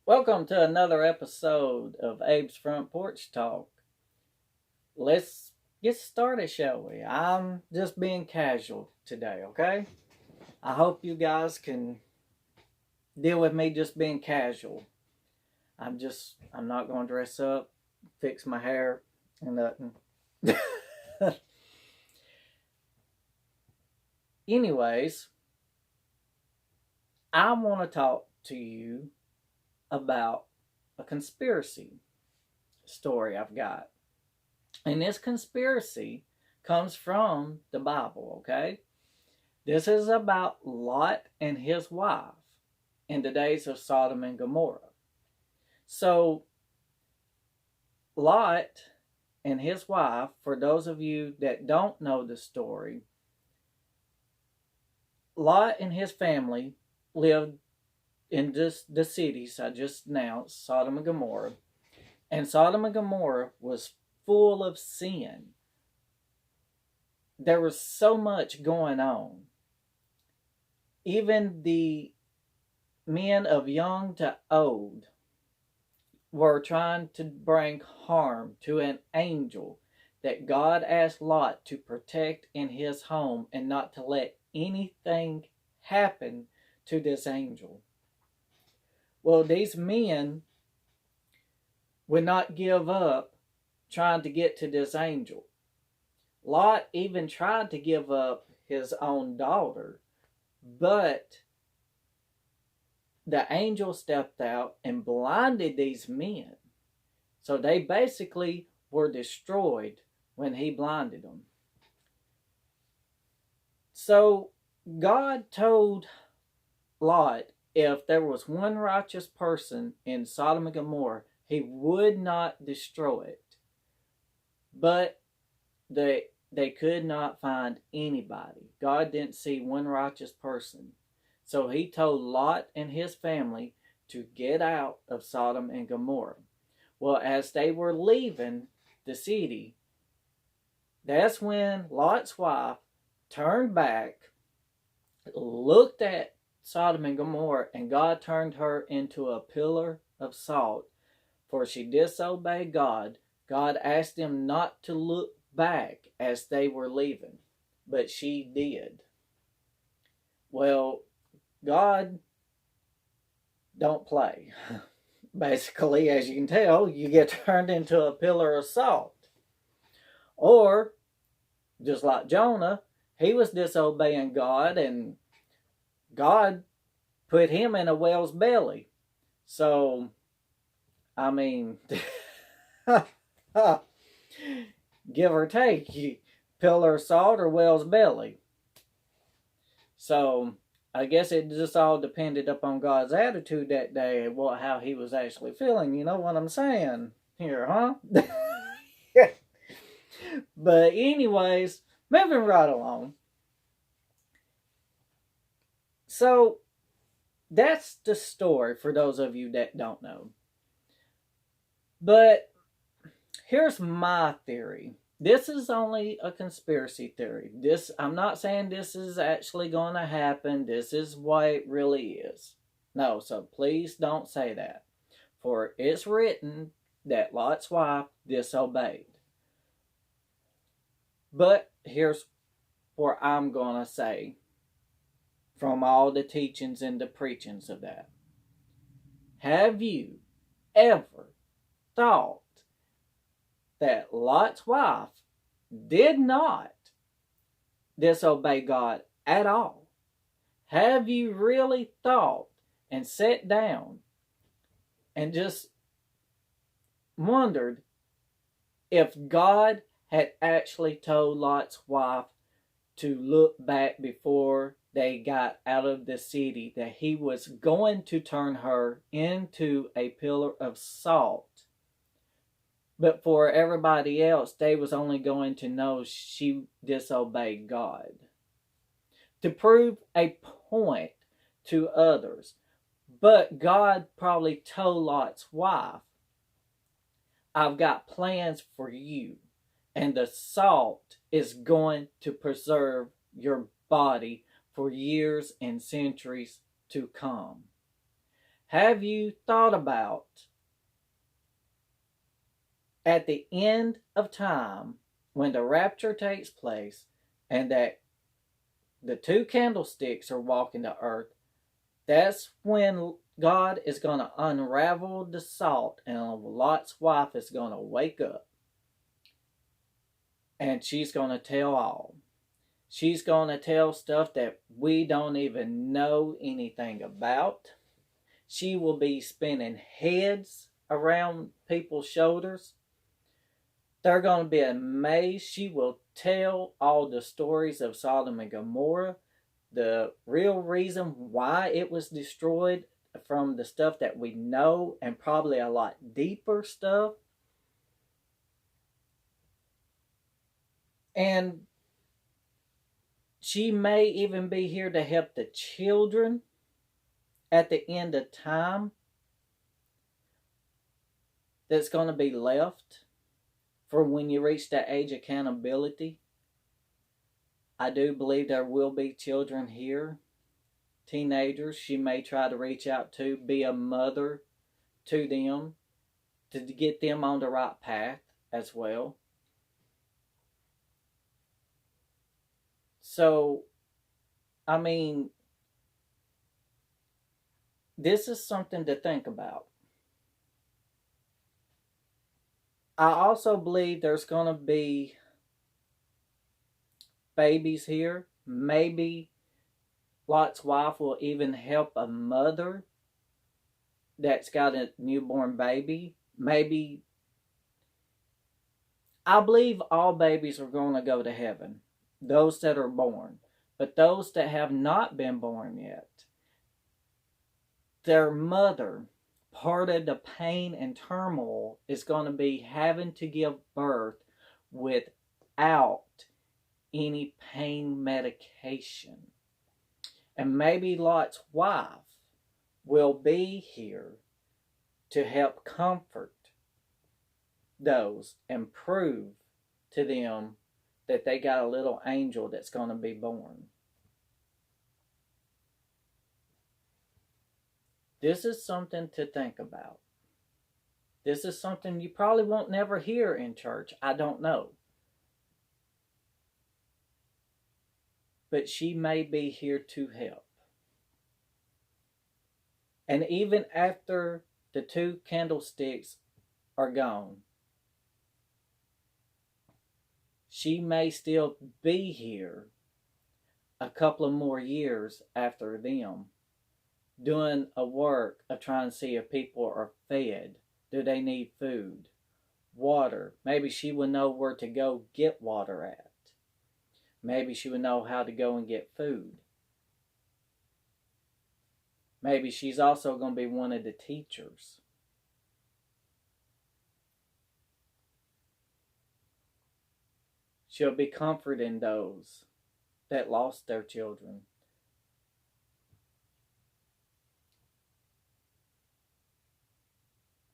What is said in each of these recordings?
Welcome to another episode of Abe's Front Porch Talk. Let's get started, shall we? I'm just being casual today, okay? I hope you guys can deal with me just being casual. I'm not going to dress up, fix my hair, and nothing. Anyways, I want to talk to you about a conspiracy story I've got. And this conspiracy comes from the Bible, okay? This is about Lot and his wife in the days of Sodom and Gomorrah. So, Lot and his wife, for those of you that don't know the story, Lot and his family lived in the cities I just announced, Sodom and Gomorrah. And Sodom and Gomorrah was full of sin. There was so much going on. Even the men of young to old were trying to bring harm to an angel that God asked Lot to protect in his home and not to let anything happen to this angel. Well, these men would not give up trying to get to this angel. Lot even tried to give up his own daughter, but the angel stepped out and blinded these men. So they basically were destroyed when he blinded them. So God told Lot if there was one righteous person in Sodom and Gomorrah, he would not destroy it. But they could not find anybody. God didn't see one righteous person. So he told Lot and his family to get out of Sodom and Gomorrah. Well, as they were leaving the city, that's when Lot's wife turned back, looked at Sodom and Gomorrah, and God turned her into a pillar of salt, for she disobeyed God. God asked them not to look back as they were leaving, but she did. Well, God don't play. Basically, as you can tell, you get turned into a pillar of salt. Or, just like Jonah, he was disobeying God, and God put him in a whale's belly. So, I mean, give or take, pillar of salt or whale's belly. So, I guess it just all depended upon God's attitude that day and how he was actually feeling. You know what I'm saying here, huh? But anyways, moving right along. So, that's the story for those of you that don't know. But here's my theory. This is only a conspiracy theory. I'm not saying this is actually going to happen. This is what it really is. No, so please don't say that. For it's written that Lot's wife disobeyed. But here's what I'm going to say from all the teachings and the preachings of that. Have you ever thought that Lot's wife did not disobey God at all? Have you really thought and sat down and just wondered if God had actually told Lot's wife to look back before they got out of the city, that he was going to turn her into a pillar of salt? But for everybody else, they was only going to know she disobeyed God. To prove a point to others. But God probably told Lot's wife, I've got plans for you. And the salt is going to preserve your body for years and centuries to come. Have you thought about at the end of time when the rapture takes place and that the two candlesticks are walking the earth? That's when God is going to unravel the salt and Lot's wife is going to wake up. And she's going to tell all. She's going to tell stuff that we don't even know anything about. She will be spinning heads around people's shoulders. They're going to be amazed. She will tell all the stories of Sodom and Gomorrah, the real reason why it was destroyed from the stuff that we know, and probably a lot deeper stuff. And she may even be here to help the children at the end of time that's going to be left for when you reach that age of accountability. I do believe there will be children here, teenagers she may try to reach out to, be a mother to them, to get them on the right path as well. So, I mean, this is something to think about. I also believe there's going to be babies here. Maybe Lot's wife will even help a mother that's got a newborn baby. Maybe, I believe all babies are going to go to heaven, those that are born. But those that have not been born yet, their mother, part of the pain and turmoil is going to be having to give birth without any pain medication. And maybe Lot's wife will be here to help comfort those and prove to them that they got a little angel that's going to be born. This is something to think about. This is something you probably won't never hear in church. I don't know. But she may be here to help. And even after the two candlesticks are gone, she may still be here a couple of more years after them, doing a work of trying to see if people are fed. Do they need food? Water. Maybe she would know where to go get water at. Maybe she would know how to go and get food. Maybe she's also going to be one of the teachers. She'll be comforting those that lost their children.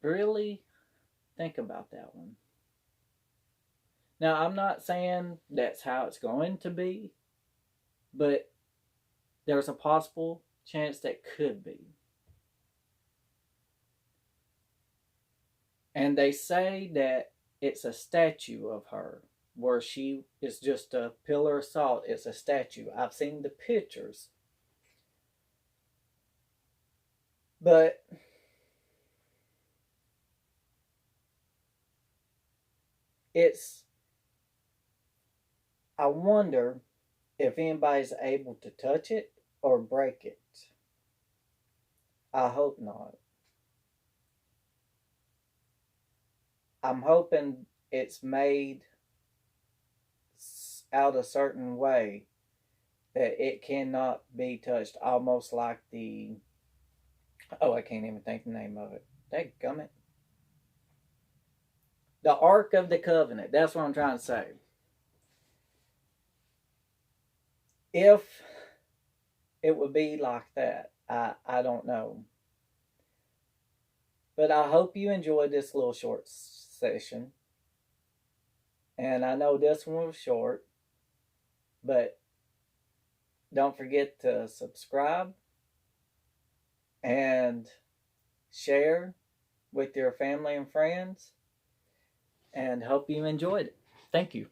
Really think about that one. Now, I'm not saying that's how it's going to be, but there's a possible chance that could be. And they say that it's a statue of her, where she is just a pillar of salt. It's a statue. I've seen the pictures. But I wonder if anybody's able to touch it or break it. I hope not. I'm hoping it's made out a certain way that it cannot be touched, almost like I can't even think the name of it. Dadgummit. The Ark of the Covenant. That's what I'm trying to say. If it would be like that, I don't know. But I hope you enjoyed this little short session. And I know this one was short, but don't forget to subscribe and share with your family and friends, and hope you enjoyed it. Thank you.